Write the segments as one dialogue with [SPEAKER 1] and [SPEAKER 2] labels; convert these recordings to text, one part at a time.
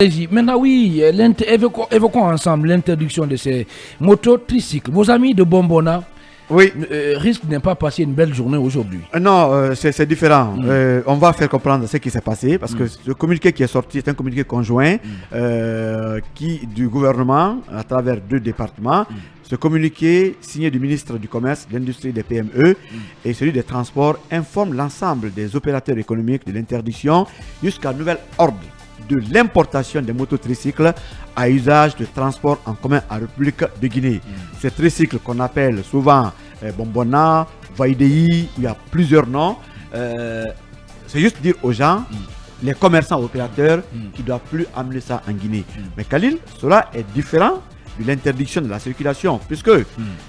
[SPEAKER 1] Maintenant, oui, évoquons ensemble l'interdiction de ces motos tricycles. Vos amis de Bombona
[SPEAKER 2] oui.
[SPEAKER 1] Risquent de ne pas passer une belle journée aujourd'hui.
[SPEAKER 2] Non, c'est différent. On va faire comprendre ce qui s'est passé parce que le communiqué qui est sorti est un communiqué conjoint du gouvernement à travers 2 départements. Ce communiqué, signé du ministre du Commerce, de l'Industrie, des PME et celui des Transports, informe l'ensemble des opérateurs économiques de l'interdiction jusqu'à nouvel ordre de l'importation des mototricycles à usage de transport en commun en République de Guinée. Ces tricycles qu'on appelle souvent Bombona, Vaidei, il y a plusieurs noms. C'est juste dire aux gens, les commerçants opérateurs, qui ne doivent plus amener ça en Guinée. Mais Khalil, cela est différent de l'interdiction de la circulation, puisque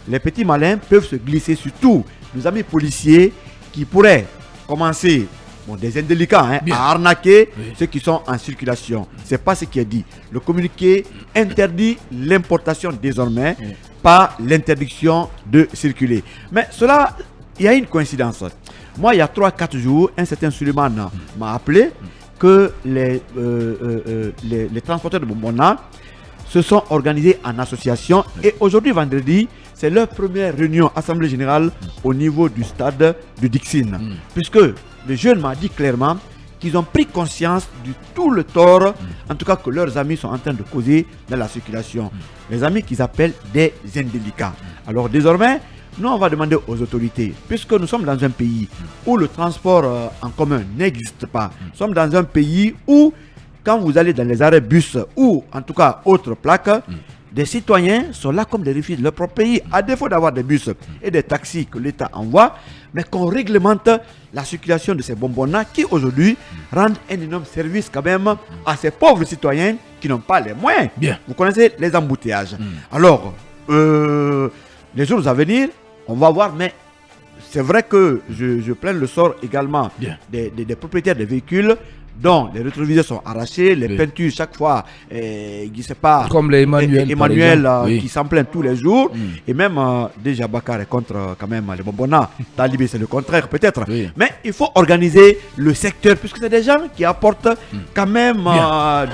[SPEAKER 2] les petits malins peuvent se glisser sur tous nos amis policiers qui pourraient commencer des indélicats à arnaquer ceux qui sont en circulation. Ce n'est pas ce qui est dit. Le communiqué interdit l'importation désormais, pas l'interdiction de circuler. Mais cela, il y a une coïncidence. Moi, il y a 3-4 jours, un certain Suleiman m'a appelé que les transporteurs de Bombona se sont organisés en association et aujourd'hui, vendredi, c'est leur première réunion assemblée générale au niveau du stade de Dixine. Puisque le jeune m'a dit clairement qu'ils ont pris conscience de tout le tort, en tout cas que leurs amis sont en train de causer dans la circulation. Les amis qu'ils appellent des indélicats. Alors désormais, nous on va demander aux autorités, puisque nous sommes dans un pays où le transport en commun n'existe pas. Nous sommes dans un pays où, quand vous allez dans les arrêts bus ou en tout cas autres plaques, des citoyens sont là comme des réfugiés de leur propre pays, à défaut d'avoir des bus et des taxis que l'État envoie, mais qu'on réglemente la circulation de ces bonbons-là qui aujourd'hui rendent un énorme service quand même à ces pauvres citoyens qui n'ont pas les moyens.
[SPEAKER 1] Bien.
[SPEAKER 2] Vous connaissez les embouteillages. Alors, les jours à venir, on va voir, mais c'est vrai que je plains le sort également des propriétaires des véhicules dont les rétroviseurs sont arrachés, les peintures chaque fois, je ne sais pas,
[SPEAKER 1] comme les Emmanuel
[SPEAKER 2] qui s'en plaignent tous les jours, et même déjà Bakar est contre quand même les bonbonnats, Talibé c'est le contraire peut-être, mais il faut organiser le secteur puisque c'est des gens qui apportent quand même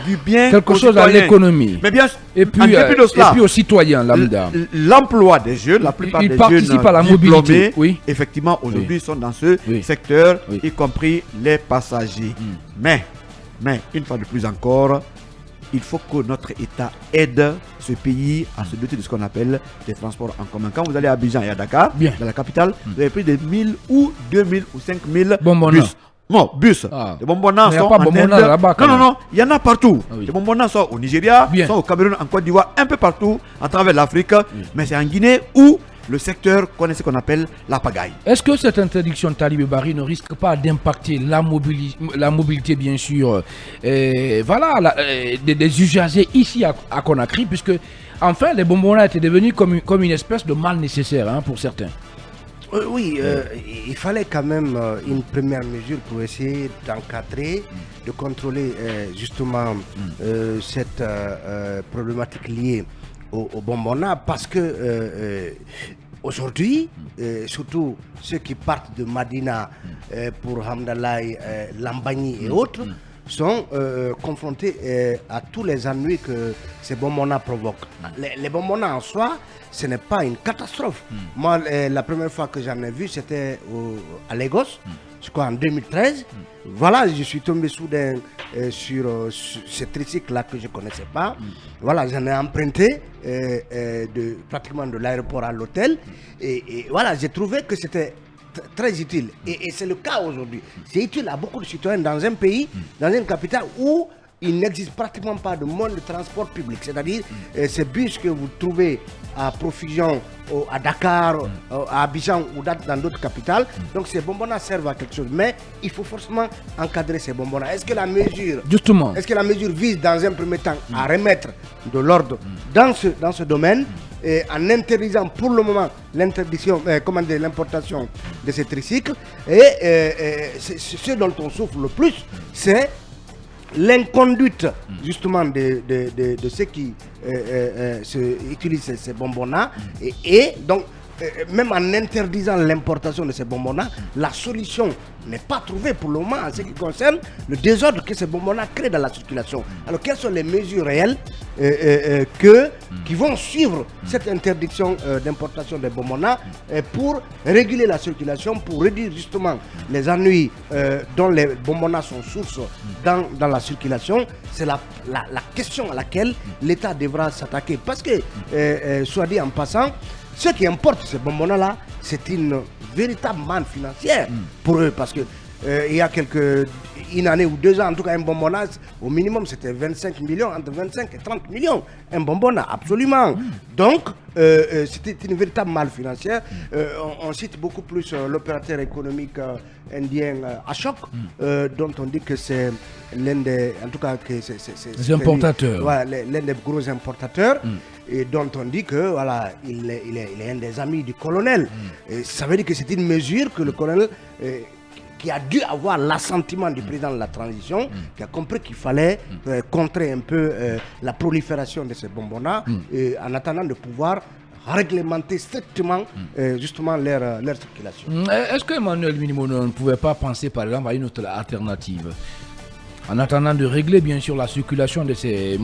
[SPEAKER 2] du bien,
[SPEAKER 1] quelque chose à l'économie,
[SPEAKER 2] mais bien
[SPEAKER 1] et puis aux citoyens lambda.
[SPEAKER 2] L'emploi des jeunes, la plupart des jeunes
[SPEAKER 1] à la
[SPEAKER 2] diplômés,
[SPEAKER 1] mobilité,
[SPEAKER 2] effectivement aujourd'hui sont dans ce secteur, y compris les passagers. Mais, une fois de plus encore, il faut que notre État aide ce pays à se doter de ce qu'on appelle des transports en commun. Quand vous allez à Abidjan et à Dakar, dans la capitale, vous avez plus de 1000 ou 2000 ou 5000 bus. Non, bus. Les bonbonnats sont en Inde. Non, il y en a partout. Les bonbonnats sont au Nigeria, sont au Cameroun, en Côte d'Ivoire, un peu partout à travers l'Afrique. Mais c'est en Guinée où le secteur connaît ce qu'on appelle la pagaille.
[SPEAKER 1] Est-ce que cette interdiction de Talibé Bari ne risque pas d'impacter la mobilité, bien sûr, des usagers ici à Conakry, puisque enfin les bonbons étaient devenus comme une espèce de mal nécessaire pour certains.
[SPEAKER 3] Oui, il fallait quand même une première mesure pour essayer d'encadrer, de contrôler justement cette problématique liée au bonbonnat, parce que aujourd'hui, surtout ceux qui partent de Madina pour Hamdallah, Lambani et autres, sont confrontés à tous les ennuis que ces bonbonnats provoquent. Les bonbonnats en soi, ce n'est pas une catastrophe. Moi, la première fois que j'en ai vu, c'était à Lagos, je crois en 2013. Voilà, je suis tombé soudain sur ce tricycle-là que je ne connaissais pas. Voilà, j'en ai emprunté pratiquement de l'aéroport à l'hôtel. Et voilà, j'ai trouvé que c'était très utile. Et c'est le cas aujourd'hui. C'est utile à beaucoup de citoyens dans un pays, dans une capitale où il n'existe pratiquement pas de mode de transport public. C'est-à-dire ces bus que vous trouvez à profusion à Dakar, à Abidjan ou dans d'autres capitales. Donc ces bonbonnats servent à quelque chose. Mais il faut forcément encadrer ces bonbonnats. Est-ce que la mesure vise dans un premier temps à remettre de l'ordre dans ce domaine en interdisant pour le moment l'importation de ces tricycles. Ce dont on souffre le plus, c'est l'inconduite justement de ceux qui utilisent ces bonbonnats et donc même en interdisant l'importation de ces bonbons-là, la solution n'est pas trouvée pour le moment en ce qui concerne le désordre que ces bonbons-là créent dans la circulation. Alors, quelles sont les mesures réelles qui vont suivre cette interdiction d'importation des bonbons-là pour réguler la circulation, pour réduire justement les ennuis dont les bonbons-là sont source dans la circulation? C'est la question à laquelle l'État devra s'attaquer. Parce que, soit dit en passant, ceux qui importent ces bonbons-là, c'est une véritable manne financière pour eux. Parce que il y a une année ou 2 ans, en tout cas, un bonbonnat, au minimum, c'était 25 millions, entre 25 et 30 millions. Un bonbonnat, absolument. Donc, c'était une véritable manne financière. On cite beaucoup plus l'opérateur économique indien Ashok, dont on dit que c'est l'un des, en tout cas, que c'est
[SPEAKER 1] importateurs.
[SPEAKER 3] L'un des gros importateurs. Et dont on dit que voilà, il est un des amis du colonel. Et ça veut dire que c'est une mesure que le colonel qui a dû avoir l'assentiment du président de la transition, qui a compris qu'il fallait contrer un peu la prolifération de ces bonbonnats en attendant de pouvoir réglementer strictement justement leur circulation.
[SPEAKER 1] Est-ce que Emmanuel Minimono ne pouvait pas penser par exemple à une autre alternative en attendant de régler bien sûr la circulation de ces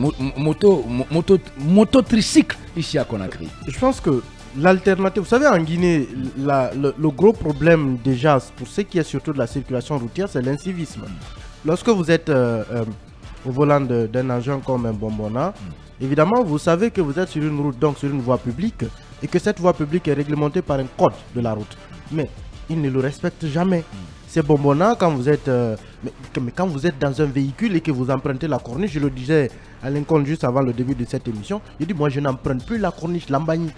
[SPEAKER 1] mototricycles ici à Conakry?
[SPEAKER 4] Je pense que l'alternative, vous savez, en Guinée, le gros problème déjà pour ce qui est surtout de la circulation routière, c'est l'incivisme. Lorsque vous êtes au volant d'un engin comme un bonbonnat, évidemment, vous savez que vous êtes sur une route, donc sur une voie publique, et que cette voie publique est réglementée par un code de la route. Mais ils ne le respectent jamais. Ces bonbonnats, quand vous êtes quand vous êtes dans un véhicule et que vous empruntez la corniche, je le disais à Lincoln juste avant le début de cette émission, il dit moi je n'emprunte plus la corniche Lambani.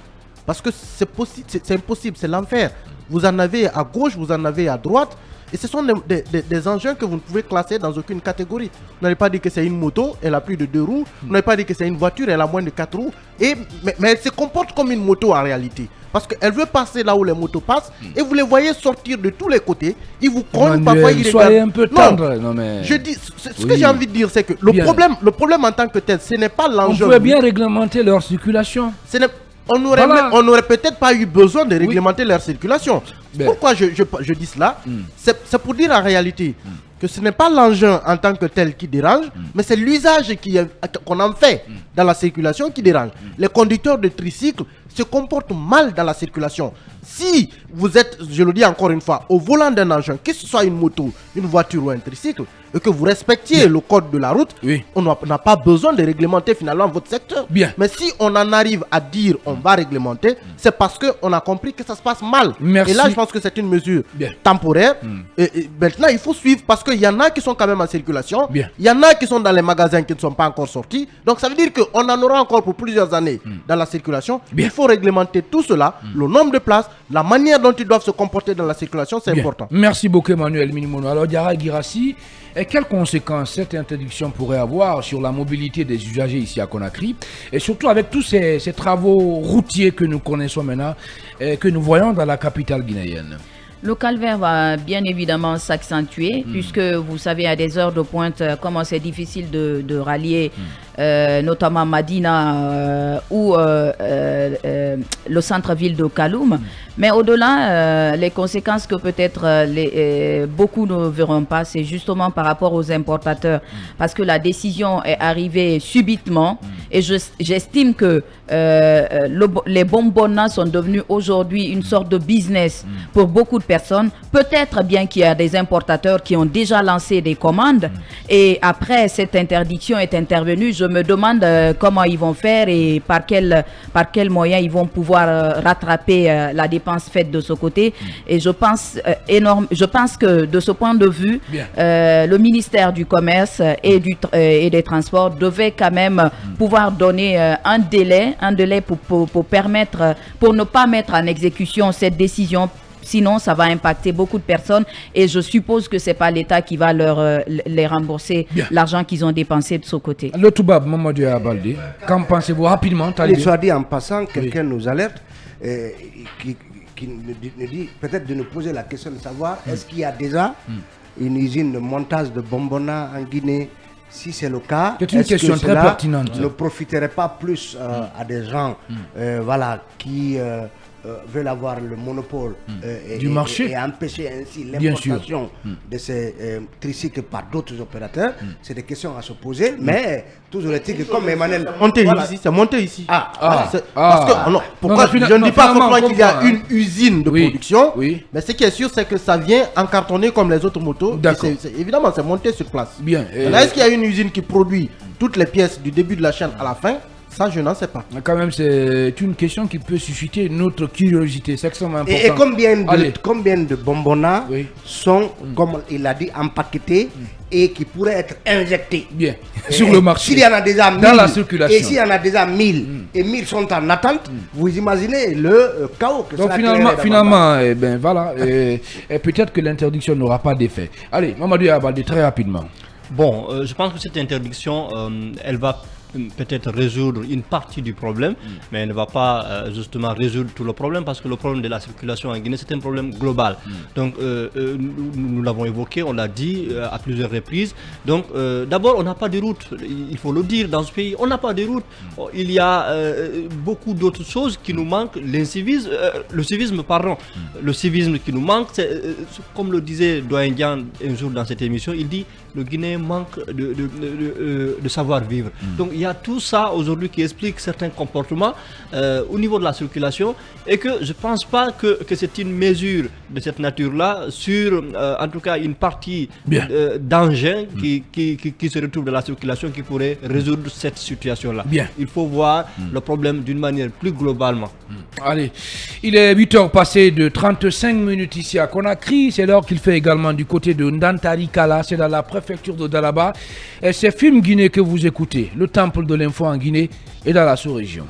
[SPEAKER 4] Parce que c'est impossible, c'est l'enfer. Vous en avez à gauche, vous en avez à droite. Et ce sont des engins que vous ne pouvez classer dans aucune catégorie. Vous n'allez pas dire que c'est une moto, elle a plus de 2 roues. Vous n'allez pas dire que c'est une voiture, elle a moins de 4 roues. Mais elle se comporte comme une moto en réalité. Parce qu'elle veut passer là où les motos passent. Et vous les voyez sortir de tous les côtés. Ils vous cognent, parfois ils regardent.
[SPEAKER 1] Soyez un peu tendre. Non, mais...
[SPEAKER 4] Je dis, ce que j'ai envie de dire, c'est que le problème en tant que tel, ce n'est pas l'engin.
[SPEAKER 1] On pouvait bien réglementer leur circulation.
[SPEAKER 4] On n'aurait peut-être pas eu besoin de réglementer leur circulation. Pourquoi je dis cela? C'est pour dire en réalité que ce n'est pas l'engin en tant que tel qui dérange, mais c'est l'usage qu'on en fait dans la circulation qui dérange. Les conducteurs de tricycles se comportent mal dans la circulation. Si vous êtes, je le dis encore une fois, au volant d'un engin, que ce soit une moto, une voiture ou un tricycle, et que vous respectiez le code de la route, on n'a pas besoin de réglementer finalement votre secteur. Mais si on en arrive à dire on va réglementer, c'est parce qu'on a compris que ça se passe mal. Et là, je pense que c'est une mesure temporaire. Et maintenant, il faut suivre parce qu'il y en a qui sont quand même en circulation. Il y en a qui sont dans les magasins qui ne sont pas encore sortis. Donc, ça veut dire qu'on en aura encore pour plusieurs années dans la circulation. Il faut réglementer tout cela, le nombre de places, la manière dont ils doivent se comporter dans la circulation, c'est important.
[SPEAKER 1] Merci beaucoup, Emmanuel Minimono. Alors, Diarra Guirassi, et quelles conséquences cette interdiction pourrait avoir sur la mobilité des usagers ici à Conakry, et surtout avec tous ces travaux routiers que nous connaissons maintenant, et que nous voyons dans la capitale guinéenne?
[SPEAKER 5] Le calvaire va bien évidemment s'accentuer, puisque vous savez à des heures de pointe comment c'est difficile de rallier notamment Madina ou le centre-ville de Kaloum. Mais au-delà, les conséquences que peut-être beaucoup ne verront pas, c'est justement par rapport aux importateurs. Parce que la décision est arrivée subitement et j'estime que les bonbonnats sont devenus aujourd'hui une sorte de business pour beaucoup de personnes. Peut-être bien qu'il y a des importateurs qui ont déjà lancé des commandes et après cette interdiction est intervenue, je me demande comment ils vont faire et par quel moyen ils vont pouvoir rattraper la dépense faite de ce côté. Et je pense que de ce point de vue, le ministère du Commerce et des Transports devait quand même pouvoir donner un délai pour permettre, pour ne pas mettre en exécution cette décision. Sinon, ça va impacter beaucoup de personnes et je suppose que ce n'est pas l'État qui va les rembourser l'argent qu'ils ont dépensé de ce côté.
[SPEAKER 1] Le Toubab, Mamadou Abaldi, qu'en pensez-vous rapidement?
[SPEAKER 3] Il soit dit en passant, quelqu'un nous alerte, qui nous dit peut-être de nous poser la question de savoir est-ce qu'il y a déjà une usine de montage de bonbonnats en Guinée? Si c'est le cas,
[SPEAKER 1] c'est une question très pertinente.
[SPEAKER 3] Ne profiterait pas plus à des gens voilà, qui veulent avoir le monopole
[SPEAKER 1] Du marché.
[SPEAKER 3] et empêcher ainsi
[SPEAKER 1] Bien sûr.
[SPEAKER 3] l'importation de ces tricycles par d'autres opérateurs. C'est des questions à se poser, mais toujours est-il que comme Emmanuel...
[SPEAKER 4] C'est monté ici. Parce que, non, pourquoi
[SPEAKER 1] Non,
[SPEAKER 4] je ne dis pas
[SPEAKER 1] finalement,
[SPEAKER 4] forcément qu'il y a
[SPEAKER 1] comprends,
[SPEAKER 4] une usine de
[SPEAKER 1] Oui,
[SPEAKER 4] production,
[SPEAKER 1] oui.
[SPEAKER 4] mais ce qui est sûr, c'est que ça vient encartonner comme les autres motos.
[SPEAKER 1] D'accord.
[SPEAKER 4] Évidemment, c'est monté sur place.
[SPEAKER 1] Bien.
[SPEAKER 4] Là, est-ce qu'il y a une usine qui produit toutes les pièces du début de la chaîne à la fin? Ça, je n'en sais pas.
[SPEAKER 1] Quand même, c'est une question qui peut susciter notre curiosité. C'est extrêmement important.
[SPEAKER 3] Et
[SPEAKER 1] Allez.
[SPEAKER 3] combien de bonbons
[SPEAKER 1] Oui.
[SPEAKER 3] sont, comme il a dit, empaquetés et qui pourraient être injectés
[SPEAKER 1] Bien. Sur le marché.
[SPEAKER 3] S'il y en a déjà 1000,
[SPEAKER 1] Dans la circulation.
[SPEAKER 3] et s'il y en a déjà 1000, et 1000 sont en attente, vous imaginez le chaos que
[SPEAKER 1] Donc
[SPEAKER 3] cela créerait
[SPEAKER 1] finalement, eh ben voilà, et peut-être que l'interdiction n'aura pas d'effet. Allez, Mamadou Abadé, très rapidement.
[SPEAKER 6] Bon, je pense que cette interdiction, elle va peut-être résoudre une partie du problème, mais elle ne va pas justement résoudre tout le problème, parce que le problème de la circulation en Guinée, c'est un problème global. Donc, nous l'avons évoqué, on l'a dit à plusieurs reprises. Donc, d'abord, on n'a pas de route, il faut le dire, dans ce pays, on n'a pas de route. Il y a beaucoup d'autres choses qui nous manquent. Le civisme qui nous manque, comme le disait Doyen Dian un jour dans cette émission, il dit le Guinéen manque de savoir-vivre. Donc il y a tout ça aujourd'hui qui explique certains comportements au niveau de la circulation, et que je ne pense pas que c'est une mesure de cette nature-là sur en tout cas une partie d'engins qui se retrouvent dans la circulation qui pourrait résoudre cette situation-là. Il faut voir le problème d'une manière plus globalement.
[SPEAKER 1] Allez, il est 8h passé de 35 minutes ici à Conakry. C'est l'heure qu'il fait également du côté de Ndantarikala, c'est dans la préfecture de Dalaba. Et c'est Film Guinée que vous écoutez, le temple de l'info en Guinée et dans la sous-région.